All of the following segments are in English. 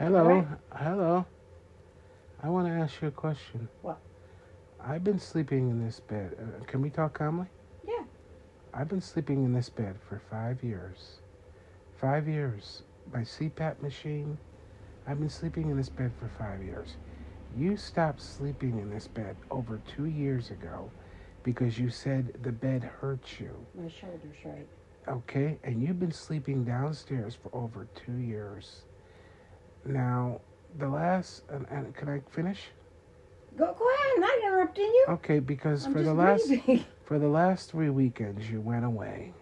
Hello, Right. hello. I want to ask you a question. What? I've been sleeping in this bed. Can we talk calmly? Yeah. I've been sleeping in this bed for 5 years. 5 years. My CPAP machine. I've been sleeping in this bed for 5 years. You stopped sleeping in this bed over 2 years ago because you said the bed hurts you. My shoulder's right. Okay? And you've been sleeping downstairs for over 2 years. Now, and can I finish? Go ahead. I'm not interrupting you. Okay, because I'm for just the breathing. for the last 3 weekends you went away,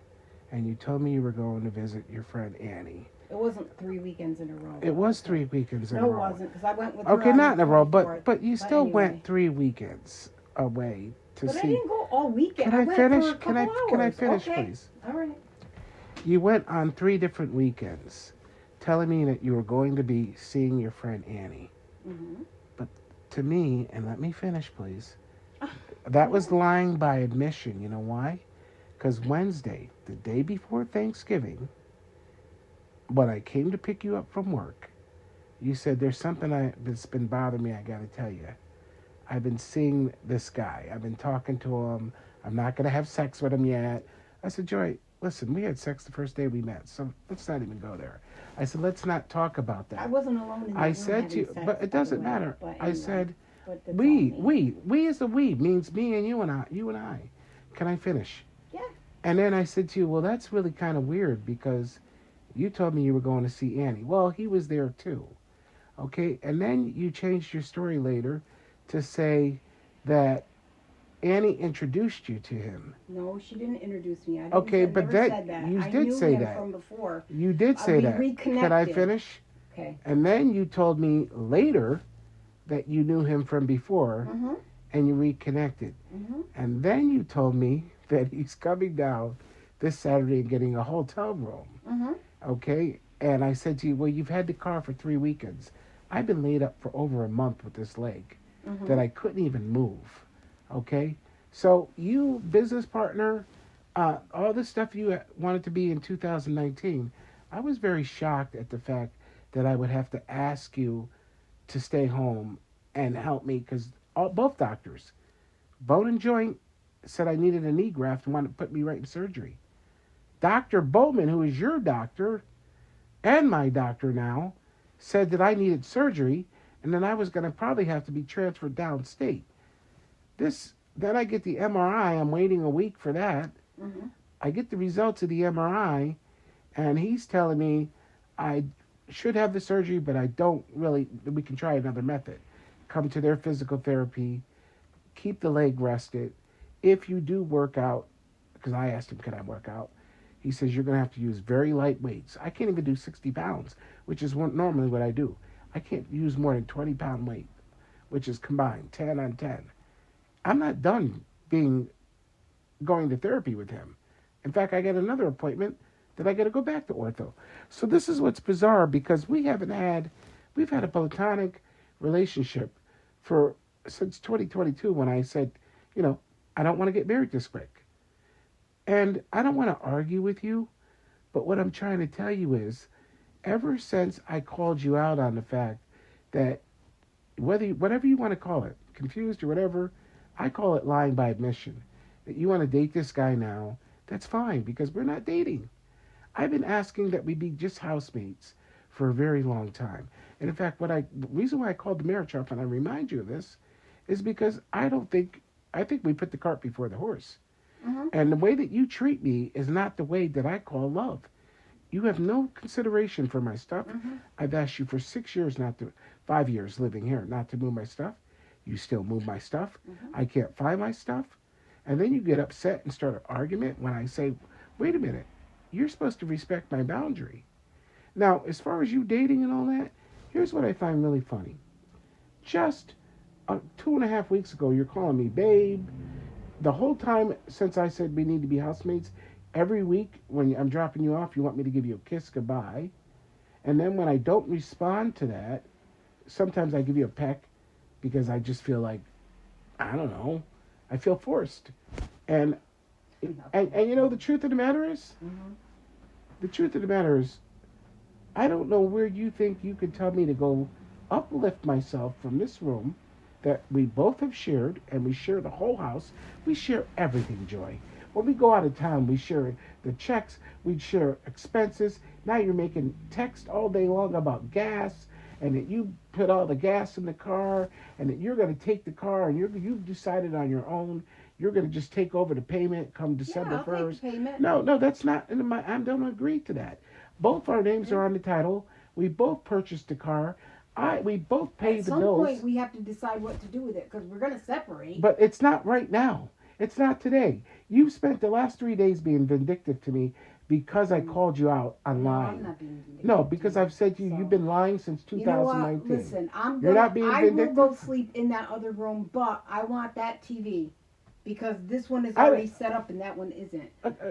and you told me you were going to visit your friend Annie. It wasn't 3 weekends in a row. It was 3 weekends in a No, row. it wasn't, because I went with her Okay, on not in the a row, 24th. but you still anyway. went 3 weekends away to But see. I didn't go all weekend. Can I went finish? For a Can I couple hours. finish, Okay. please? All right. You went on 3 different weekends, telling me that you were going to be seeing your friend Annie. Mm-hmm. But to me, and let me finish, please. That was lying by admission. You know why? Because Wednesday, the day before Thanksgiving, when I came to pick you up from work, you said, there's something that's been bothering me, I got to tell you. I've been seeing this guy. I've been talking to him. I'm not going to have sex with him yet. I said, Joy, listen, we had sex the first day we met, so let's not even go there. I said, let's not talk about that. I wasn't alone in that I room said to you, having sex, but it by the doesn't way. matter. But I anyway, said, but that's we all me. is a we, means me and you and I. Can I finish? Yeah. And then I said to you, well, that's really kind of weird because you told me you were going to see Annie. Well, he was there too. Okay, and then you changed your story later to say that Annie introduced you to him. No, she didn't introduce me. I didn't Okay, but never said that. you I did knew say him that. from before. You did say We that. reconnected. Can I finish? Okay. And then you told me later that you knew him from before Mm-hmm. and you reconnected. Mm-hmm. And then you told me that he's coming down this Saturday and getting a hotel room. Mm-hmm. Okay? And I said to you, well, you've had the car for 3 weekends. I've been laid up for over a month with this leg Mm-hmm. that I couldn't even move. Okay? So you, business partner, all the stuff you wanted to be in 2019, I was very shocked at the fact that I would have to ask you to stay home and help me because both doctors, Bone and Joint, said I needed a knee graft and wanted to put me right in surgery. Dr. Bowman, who is your doctor and my doctor now, said that I needed surgery and then I was going to probably have to be transferred downstate. Then I get the MRI. I'm waiting a week for that. Mm-hmm. I get the results of the MRI, and he's telling me I should have the surgery, but I don't really. We can try another method. Come to their physical therapy, keep the leg rested. If you do work out, because I asked him, can I work out? He says you're going to have to use very light weights. I can't even do 60 pounds, which is normally what I do. I can't use more than 20-pound weight, which is combined 10 on 10. I'm not done going to therapy with him. In fact, I get another appointment that I got to go back to ortho. So this is what's bizarre because we've had a platonic relationship since 2022 when I said, I don't want to get married this quick. And I don't want to argue with you, but what I'm trying to tell you is, ever since I called you out on the fact that whatever you want to call it, confused or whatever, I call it lying by admission. That you want to date this guy now, that's fine because we're not dating. I've been asking that we be just housemates for a very long time. And in fact, the reason why I called the marriage off, and I remind you of this, is because I think we put the cart before the horse. Mm-hmm. And the way that you treat me is not the way that I call love. You have no consideration for my stuff. Mm-hmm. I've asked you for 5 years living here, not to move my stuff. You still move my stuff. Mm-hmm. I can't find my stuff. And then you get upset and start an argument when I say, wait a minute, you're supposed to respect my boundary. Now, as far as you dating and all that, here's what I find really funny. Just 2.5 weeks ago, you're calling me babe. The whole time since I said we need to be housemates, every week when I'm dropping you off, you want me to give you a kiss goodbye. And then when I don't respond to that, sometimes I give you a peck because I just feel like, I don't know, I feel forced. And the truth of the matter is, Mm-hmm. the truth of the matter is, I don't know where you think you could tell me to go uplift myself from this room that we both have shared, and we share the whole house. We share everything, Joy. When we go out of town, we share the checks, we share expenses. Now you're making text all day long about gas, and that you put all the gas in the car, and that you're going to take the car, and you've decided on your own. You're going to just take over the payment come December Yeah, I'll 1st. take the payment. No, that's not in my. I don't agree to that. Both our names are on the title. We both purchased the car. We both pay At the some bills. point, we have to decide what to do with it because we're going to separate. But it's not right now. It's not today. You've spent the last 3 days being vindictive to me because I called you out on No, lying. I'm not being vindictive. No, because I've said to you, So, you've been lying since you know what? 2019. Listen, I'm You're gonna, not being I vindictive? will go sleep in that other room, but I want that TV because this one is I- already set up and that one isn't.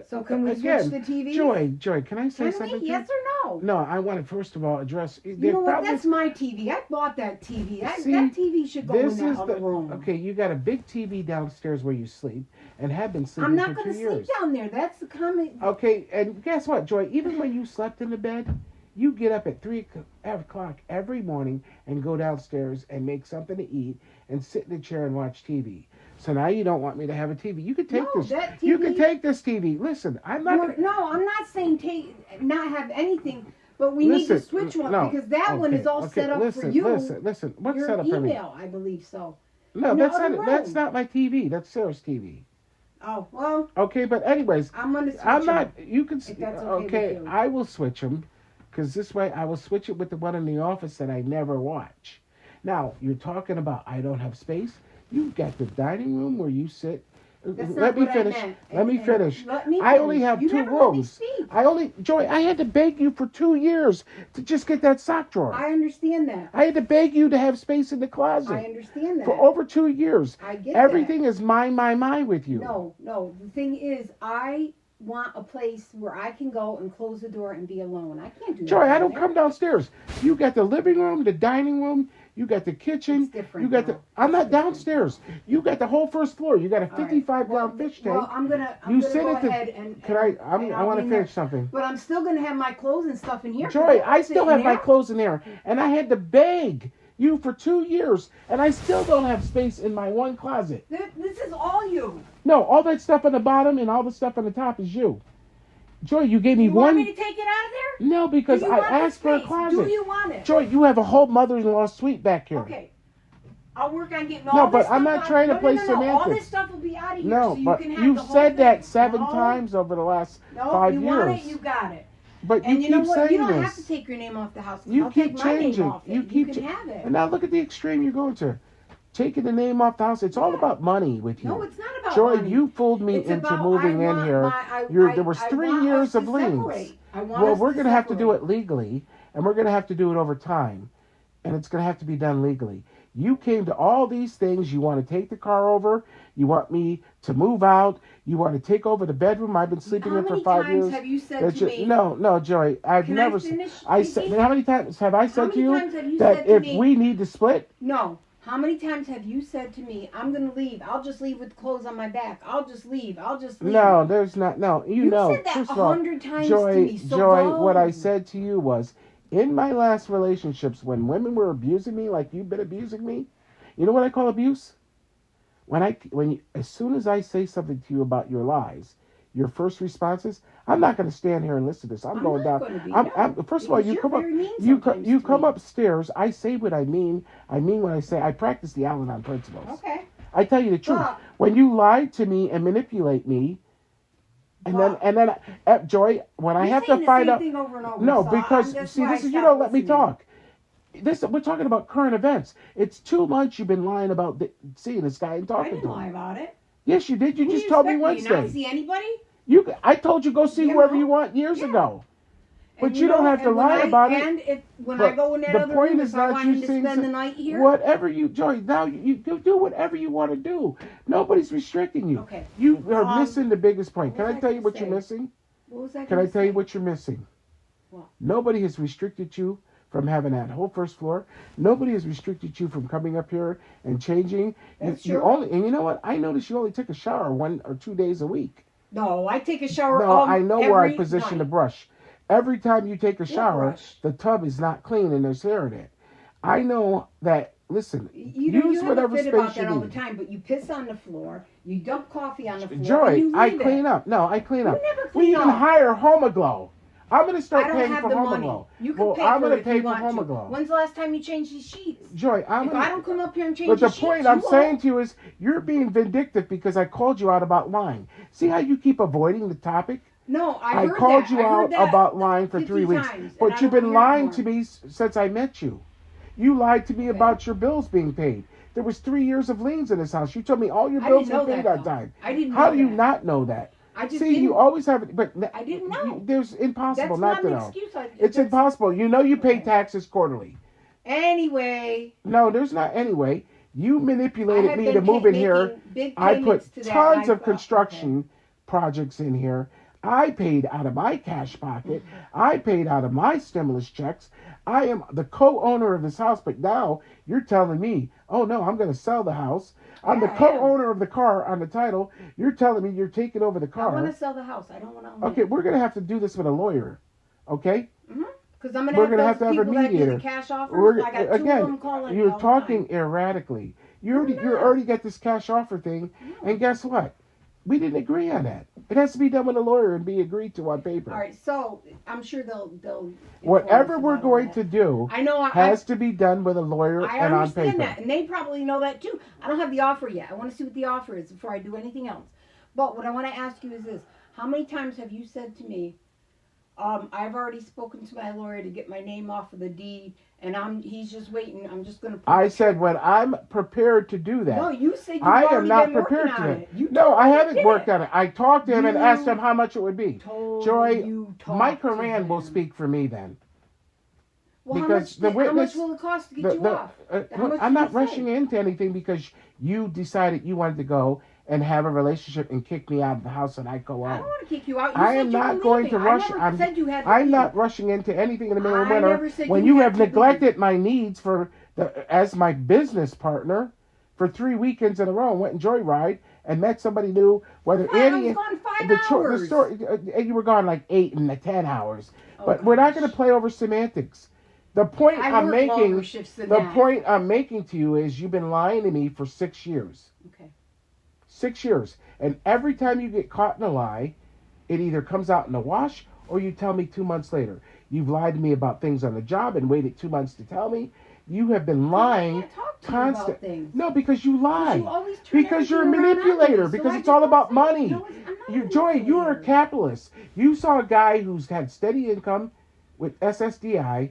So can we again, switch the TV? Joy, can I say Can something? we? to Yes you? or no? No, I want to first of all address. You know what? That's my TV. I bought that TV. See, that TV should go in This that is other the room. okay. You got a big TV downstairs where you sleep and have been sleeping I'm not for going 2 to sleep years. down there. That's the comment. Okay, and guess what, Joy? Even when you slept in the bed, you get up at 3 o'clock every morning and go downstairs and make something to eat and sit in a chair and watch TV. So now you don't want me to have a TV. You could take No, this. that You TV could take this TV. Listen, I'm not. Gonna, No, I'm not saying not have anything, but we need to switch one no, because that one is all set up for you. Listen. What's Your set up for me? email, I believe so. No, in the that's other not. That's room. not my TV. That's Sarah's TV. Oh well, Okay, but anyways, I'm gonna switch I'm them. not. You can. If that's okay Okay, with you. I will switch them, because this way I will switch it with the one in the office that I never watch. Now you're talking about I don't have space. You've got the dining room where you sit. That's Let not me what finish. I meant. Let me And finish. let me I only finish. have You 2 never let me rooms. speak. Joy, I had to beg you for 2 years to just get that sock drawer. I understand that. I had to beg you to have space in the I closet understand that. for over 2 years. I get Everything is mine with you. No. The thing is, I want a place where I can go and close the door and be alone. I can't do that. Joy, I down don't there. come downstairs. You got the living room, the dining room, you got the kitchen. It's different You got now. I'm It's not different. downstairs. You got the whole first floor. You got a All right. 55-gallon fish tank. Well, I'm gonna sit go at the. ahead and. Can and I I'll want be to in there. finish something. But I'm still gonna have my clothes and stuff in here. Joy, I sit still in have my there. clothes in there, and I had to beg you for 2 years, and I still don't have space in my one closet. This is all you. No, all that stuff on the bottom and all the stuff on the top is you. Joy, you gave me You one. want me to take it out of there? No, because Do you I want the asked for a space? closet. Do you want it? Joy, you have a whole mother-in-law suite back here. Okay. I'll work on getting No, all but this stuff I'm not out. trying to play All semantics. this stuff will be out of here No, so you but can have you've the whole said that thing. 7 No. times over the last No, 5 you years. want it, you got it. But And you you know keep what? saying You don't this. have to take your name off the house. You I'll keep take my changing. name off it. You keep can have it. And now look at the extreme you're going to. Taking the name off the house. It's all about money with you. No, it's not about Joy, money. you fooled me It's into about, moving I in want here. my- There was I 3 want years us of to liens. separate. I want Well, us we're to going to have to do separate. it legally, and we're going to have to do it over time, and it's going to have to be done legally. You came to all these things. You want to take the car over. You want me to move out. You want to take over the bedroom I've been sleeping in for 5 years. How many times have you said to me? No, Joy. I've Can never. I finish I speaking? said. How many times have I said to many you times have you that said to if me- we need to split? No. How many times have you said to me, I'm going to leave. I'll just leave with clothes on my back. I'll just leave. No, there's not. No, you know. said that First of all, 100 times Joy, to me. So Joy, what I go. said to you was, in my last relationships, when women were abusing me like you've been abusing me, you know what I call abuse? As soon as I say something to you about your lies, your first response is, I'm not going to stand here and listen to this. I'm going not down. gonna be, First of all, because you you're come up. very mean You sometimes you to come me. upstairs. I say what I mean. I mean what I say. I practice the Al-Anon principles. Okay. I tell you the truth. But- When you lie to me and manipulate me, Joy, when I You're have saying to the find same out. thing over and over, No, so because that's see, why I this is you stopped don't let me listening. talk. We're talking about current events. It's 2 months you've been lying about seeing this guy and I talking didn't to lie him. about it. Yes, you did. You Who do just told me expect You not Wednesday. see anybody? I told you go see Yeah, whoever no. you want years Yeah. ago. But And you don't know, have to and when lie I- about it. And when But I go in that the other point room, is if I not want you him to saying spend the some- night here. Whatever you, Joy. Now you do whatever you want to do. Nobody's restricting you. Okay. You are missing the biggest point. what Can was I I tell you gonna what you're say? missing? What was I Can I gonna tell you say? what you're missing? What? Nobody has restricted you from having that whole first floor. Nobody has restricted you from coming up here and changing. That's You true. and you know what? I noticed you only took a shower 1 or 2 days a week. No, I take a shower. No, I know where I position the night. brush. every time you take a shower, brush. the tub is not clean and there's hair in it. I know that. Listen, You use have whatever a fit space about you that all the need. time, but you piss on the floor, you dump coffee on the floor, and Joy, you I leave clean it. up. No, I clean up. You never We clean even up. hire Homoglow. I'm going to I start don't paying have for the money. Homoglow. You can Well, pay I'm for going it to if pay you for want to. Homoglow. When's the last time you changed these sheets? Joy, If I don't come up here and change but the the sheets, point you I'm won't. saying to you is you're being vindictive because I called you out about lying. See how you keep avoiding the topic? No, I heard called that. you I heard out that about lying for 50 3 weeks. times, and I But you've don't been wanna hear it lying to anymore. me since I met you. You lied to me Okay. about your bills being paid. There was 3 years of liens in this house. You told me all your I bills didn't were know paid that, on though. time. I didn't How know do you that. not know that? I just See, didn't. you always have it, but I didn't know. There's impossible That's not not to an know. excuse. It's impossible. You know you pay Okay. taxes quarterly. Anyway, No, there's not. Anyway, you I manipulated have me been to move in here. making big I payments put to that, tons and I of thought, construction projects in here. I paid out of my cash pocket. I paid out of my stimulus checks. I am the co-owner of this house, but now you're telling me, oh no, I'm going to sell the house. I'm the Yeah, I am. co-owner of the car on the title. You're telling me you're taking over the I want car. to sell the house. I don't want to own Okay, it. we're going to have to do this with a lawyer. Okay? Because I'm going We're to gonna have have to those have a people that do mediator. the cash offers. We're, I got two of them again, calling me you're all the talking time. erratically. You I'm not. already got this cash offer thing, and guess what? We didn't agree on that. It has to be done with a lawyer and be agreed to on paper. All right, so I'm sure they'll Whatever inform us we're about going all to that. do I know. has to be done with a lawyer I and on understand paper. that, and they probably know that too. I don't have the offer yet. I want to see what the offer is before I do anything else. But what I want to ask you is this: how many times have you said to me, "I've already spoken to my lawyer to get my name off of the deed, and he's just waiting. I'm just going to." I said when I'm prepared to do that. No, you said you've I am already not been working prepared to on that. it. You No, told I me you haven't did worked it. on it. I talked to him and asked him You how much it would be. Told Joy, you Mike talked to Moran will him. speak for me then. Well, because the how witness- much will it cost to get you off? How much I'm did not he rushing say? into anything because you decided you wanted to go and have a relationship and kick me out of the house and I go I out. don't want to kick you out. You I said am you not were going leaving. to rush. I never said you had to I'm leave. not rushing into anything in the middle of I winter never said when you you had have to leave. neglected my needs as my business partner for 3 weekends in a row and went and joyride and met somebody new. Whether Fine, I Annie, was gone 5 the hours. story, you were gone like 8 and 10 hours. Oh, But we're not gosh. going to play over semantics. The point I I'm work making, longer shifts than the that. point I'm making to you is you've been lying to me for 6 years. Okay. 6 years. And every time you get caught in a lie, it either comes out in the wash or you tell me 2 months later. You've lied to me about things on the job and waited 2 months to tell me. You have been lying I can't talk to you constant. about things. No, because you lie. You always turn Because you're a everything around on me, manipulator. so Because I it's just all don't about say- money. No, I'm not a Joy, you are a manipulator. capitalist. You saw a guy who's had steady income with SSDI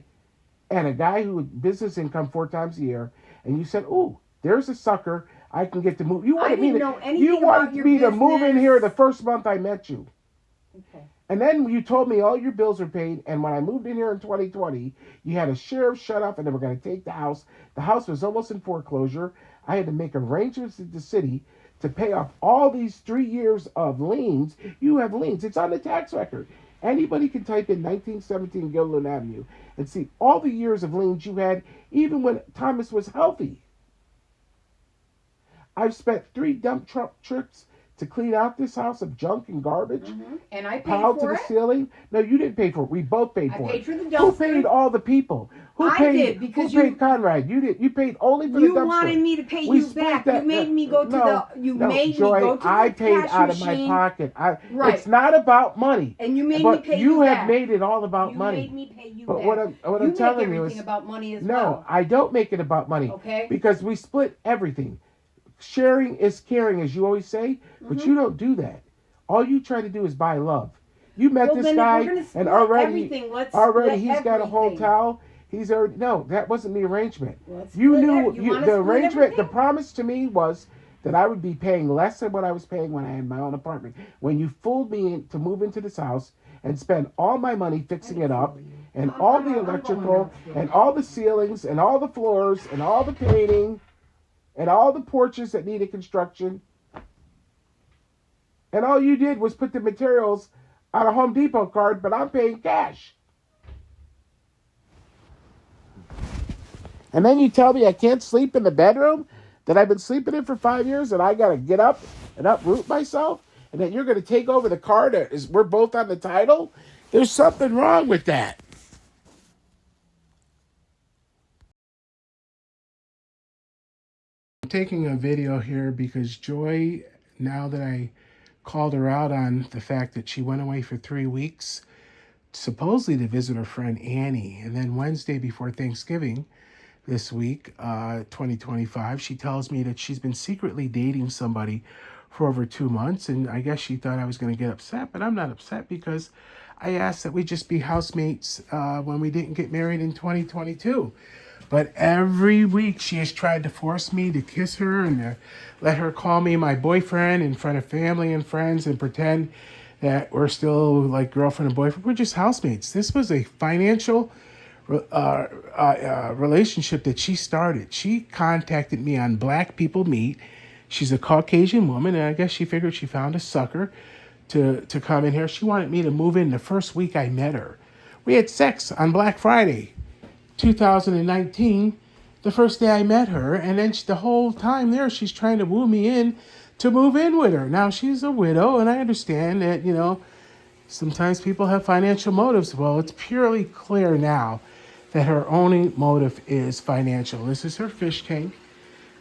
and a guy who had business income 4 times a year, and you said, "Ooh, there's a sucker I can get to move." You wanted me didn't to. know anything You wanted about your me to move in business. here the first month I met you. Okay. And then you told me all your bills were paid, and when I moved in here in 2020, you had a sheriff shut up and they were going to take the house. The house was almost in foreclosure. I had to make arrangements with the city to pay off all these 3 years of liens. You have liens. It's on the tax record. Anybody can type in 1917 Gilliland Avenue and see all the years of liens you had, even when Thomas was healthy. I've spent 3 dump truck trips to clean out this house of junk and garbage. And I paid Piled to for the it. ceiling. No, you didn't pay for it. We both paid I for paid it. for the Who dumpster. paid all the people? Who I paid? did, because who paid you- Conrad? You did. You paid only for You the dumpster. wanted me to pay We you split back. that- You made me go to no, the. You no, made Joy, me go to the I paid cash out of my machine, pocket. Right. It's not about money. and you made but me pay you you have back. made it all about You money. made me pay you But back. what I'm you make telling you everything is about money as no, well. I don't make it about money. Okay. Because we split everything. Sharing is caring, as you always say, but you don't do that. All you try to do is buy love. You met Well, this then if guy, we're gonna and split already everything, let's already split he's got a everything. hotel. He's already no, that wasn't the arrangement. Let's You split knew you wanna the split arrangement. The everything? promise to me was that I would be paying less than what I was paying when I had my own apartment. When you fooled me to move into this house and spend all my money fixing it up, and all the I'm going electrical, upstairs. and all the ceilings, and all the floors, and all the painting, and all the porches that needed construction. And all you did was put the materials on a Home Depot card, but I'm paying cash. And then you tell me I can't sleep in the bedroom that I've been sleeping in for 5 years, and I got to get up and uproot myself, and that you're going to take over the car we're both on the title. There's something wrong with that. I'm taking a video here because Joy, now that I called her out on the fact that she went away for 3 weeks, supposedly to visit her friend Annie, and then Wednesday before Thanksgiving this week, 2025, she tells me that she's been secretly dating somebody for over 2 months, and I guess she thought I was going to get upset, but I'm not upset because I asked that we just be housemates when we didn't get married in 2022. But every week she has tried to force me to kiss her and to let her call me my boyfriend in front of family and friends and pretend that we're still like girlfriend and boyfriend. We're just housemates. This was a financial relationship that she started. She contacted me on Black People Meet. She's a Caucasian woman, and I guess she figured she found a sucker to come in here. She wanted me to move in the first week I met her. We had sex on Black Friday, 2019, the first day I met her, and then the whole time there, she's trying to woo me in to move in with her. Now, she's a widow, and I understand that, sometimes people have financial motives. Well, it's purely clear now that her only motive is financial. This is her fish tank.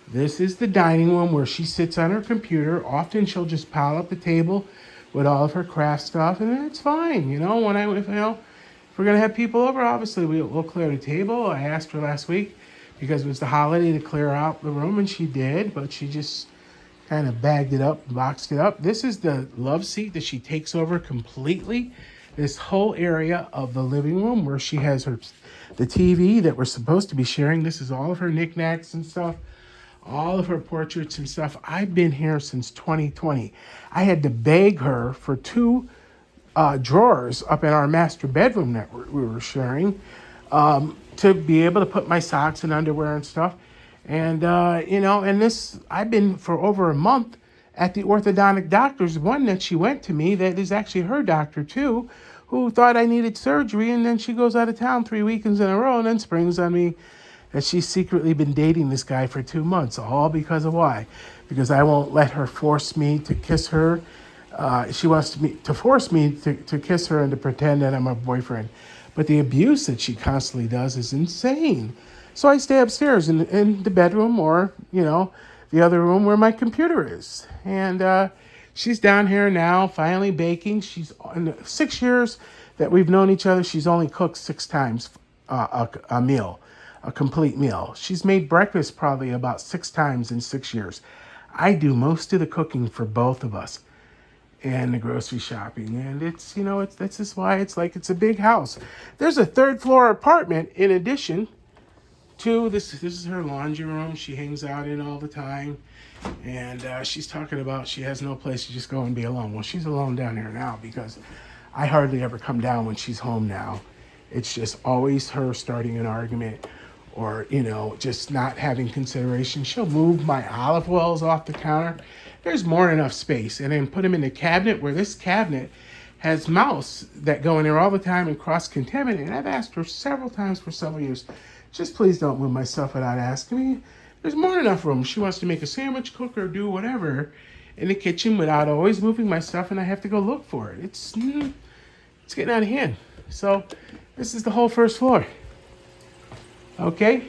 This is the dining room where she sits on her computer. Often she'll just pile up the table with all of her craft stuff, and it's fine. If we're gonna have people over, obviously we'll clear the table. I asked her last week because it was the holiday to clear out the room, and she did, but she just kind of bagged it up, boxed it up. This is the love seat that she takes over completely. This whole area of the living room where she has the TV that we're supposed to be sharing. This is all of her knickknacks and stuff, all of her portraits and stuff. I've been here since 2020. I had to beg her for two drawers up in our master bedroom that we were sharing to be able to put my socks and underwear and stuff. And, I've been for over a month at the orthodontic doctor's, one that she went to me that is actually her doctor too, who thought I needed surgery. And then she goes out of town 3 weekends in a row and then springs on me that she's secretly been dating this guy for 2 months. All because of why? Because I won't let her force me to kiss her. She wants to force me to kiss her and to pretend that I'm her boyfriend. But the abuse that she constantly does is insane. So I stay upstairs in the bedroom or, the other room where my computer is. And she's down here now, finally baking. She's in the 6 years that we've known each other. She's only cooked 6 times a meal, a complete meal. She's made breakfast probably about 6 times in 6 years. I do most of the cooking for both of us and the grocery shopping. And that's just why it's a big house. There's a 3rd floor apartment in addition to this. This is her laundry room she hangs out in all the time. And she's talking about she has no place to just go and be alone. Well, she's alone down here now because I hardly ever come down when she's home now. It's just always her starting an argument or, just not having consideration. She'll move my olive oils off the counter. There's more than enough space. And then put them in the cabinet where this cabinet has mouse that go in there all the time and cross-contaminate. And I've asked her several times for several years, just please don't move my stuff without asking me. There's more than enough room. She wants to make a sandwich, cook, or do whatever in the kitchen without always moving my stuff, and I have to go look for it. It's getting out of hand. So this is the whole 1st floor. Okay?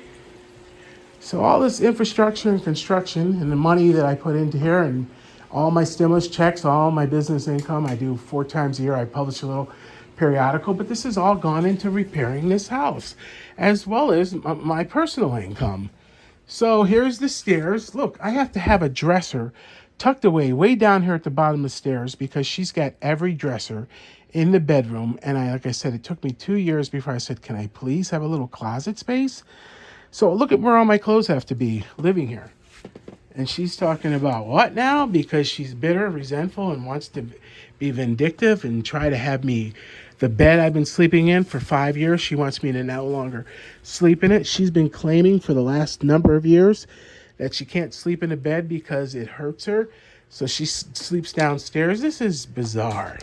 So all this infrastructure and construction and the money that I put into here and all my stimulus checks, all my business income, I do 4 times a year. I publish a little periodical, but this has all gone into repairing this house as well as my personal income. So here's the stairs. Look, I have to have a dresser tucked away way down here at the bottom of the stairs because she's got every dresser in the bedroom. And like I said, it took me 2 years before I said, can I please have a little closet space? So look at where all my clothes have to be living here. And she's talking about what now? Because she's bitter, resentful, and wants to be vindictive and try to have me, the bed I've been sleeping in for 5 years, she wants me to no longer sleep in it. She's been claiming for the last number of years that she can't sleep in a bed because it hurts her. So she sleeps downstairs. This is bizarre.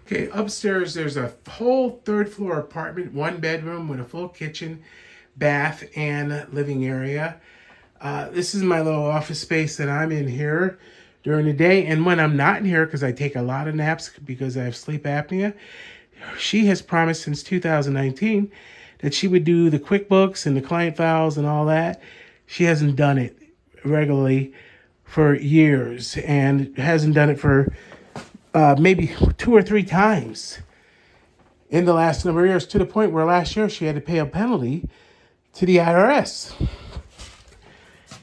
Okay, upstairs there's a whole 3rd floor apartment, 1 bedroom with a full kitchen, bath, and living area. This is my little office space that I'm in here during the day. And when I'm not in here, because I take a lot of naps because I have sleep apnea, She has promised since 2019 that she would do the QuickBooks and the client files and all that. She hasn't done it regularly for years and hasn't done it for maybe 2 or 3 times in the last number of years, to the point where last year she had to pay a penalty to the IRS.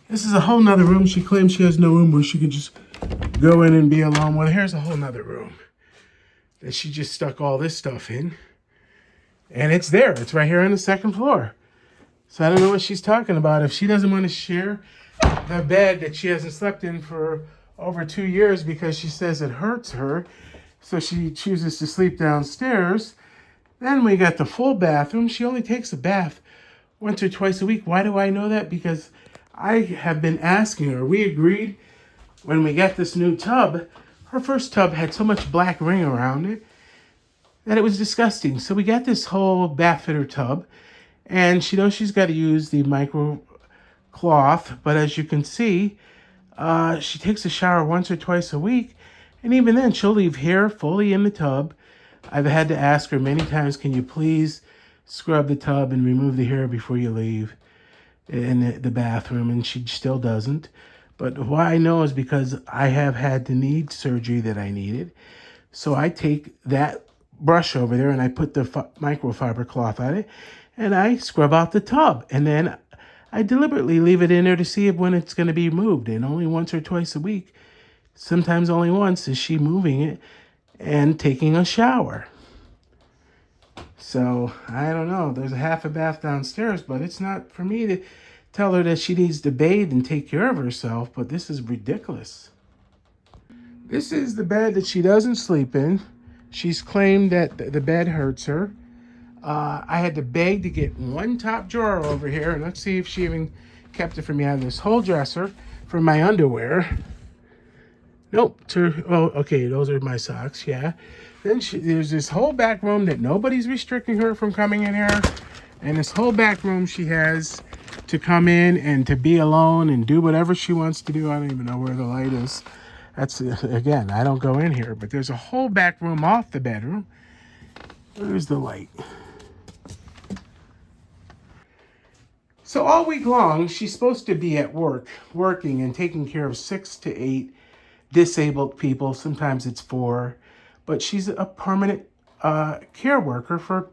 This is a whole nother room. She claims she has no room where she can just go in and be alone. Well, here's a whole nother room that she just stuck all this stuff in. And it's there. It's right here on the second floor. So I don't know what she's talking about. If she doesn't want to share the bed that she hasn't slept in for over 2 years because she says it hurts her, so she chooses to sleep downstairs. Then we got the full bathroom. She only takes a bath once or twice a week. Why do I know that? Because I have been asking her. We agreed when we got this new tub, her first tub had so much black ring around it that it was disgusting. So we got this whole bath fitter tub, and she knows she's got to use the micro cloth, but as you can see, she takes a shower once or twice a week, and even then she'll leave hair fully in the tub. I've had to ask her many times, can you please scrub the tub and remove the hair before you leave in the bathroom, and she still doesn't. But why I know is because I have had to need surgery that I needed. So I take that brush over there and I put the microfiber cloth on it and I scrub out the tub. And then I deliberately leave it in there to see when it's going to be moved. And only once or twice a week, sometimes only once, is she moving it and taking a shower. So I don't know. There's a half a bath downstairs, but it's not for me to tell her that she needs to bathe and take care of herself. But this is ridiculous. This is the bed that she doesn't sleep in. She's claimed that the bed hurts her. I had to beg to get one top drawer over here, and let's see if she even kept it for me. I have this whole dresser for my underwear. Nope. Okay, those are my socks, yeah. Then there's this whole back room that nobody's restricting her from coming in here. And this whole back room she has to come in and to be alone and do whatever she wants to do. I don't even know where the light is. That's, again, I don't go in here. But there's a whole back room off the bedroom. Where's the light? So all week long, she's supposed to be at work, working and taking care of 6 to 8 disabled people. Sometimes it's 4. But she's a permanent care worker for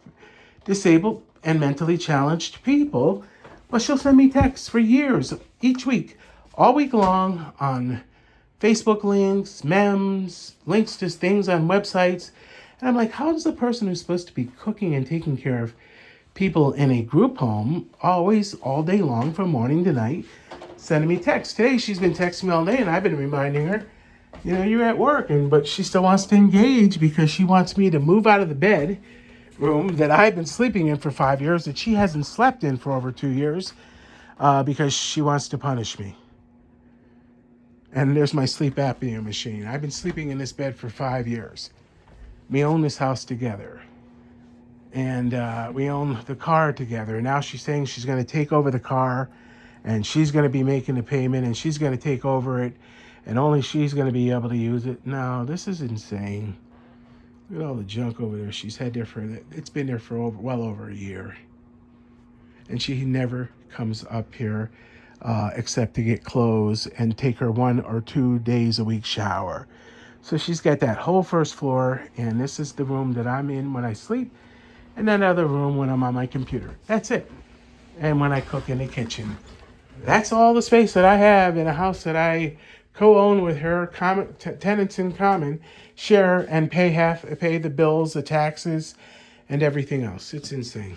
disabled and mentally challenged people. But she'll send me texts for years, each week, all week long, on Facebook links, memes, links to things on websites. And I'm like, how does the person who's supposed to be cooking and taking care of people in a group home always, all day long, from morning to night, sending me texts? Today, she's been texting me all day, and I've been reminding her, you know, you're at work, but she still wants to engage because she wants me to move out of the bed room that I've been sleeping in for 5 years, that she hasn't slept in for over 2 years, because she wants to punish me. And there's my sleep apnea machine. I've been sleeping in this bed for 5 years. We own this house together. And we own the car together. And now she's saying she's going to take over the car, and she's going to be making the payment, and she's going to take over it, and only she's going to be able to use it. No, this is insane. Look at all the junk over there. She's had there it's been there for well over a year. And she never comes up here except to get clothes and take her 1 or 2 days a week shower. So she's got that whole first floor, and this is the room that I'm in when I sleep, and that other room when I'm on my computer. That's it. And when I cook in the kitchen. That's all the space that I have in a house that I co-own with her, tenants in common, share and pay the bills, the taxes, and everything else. It's insane.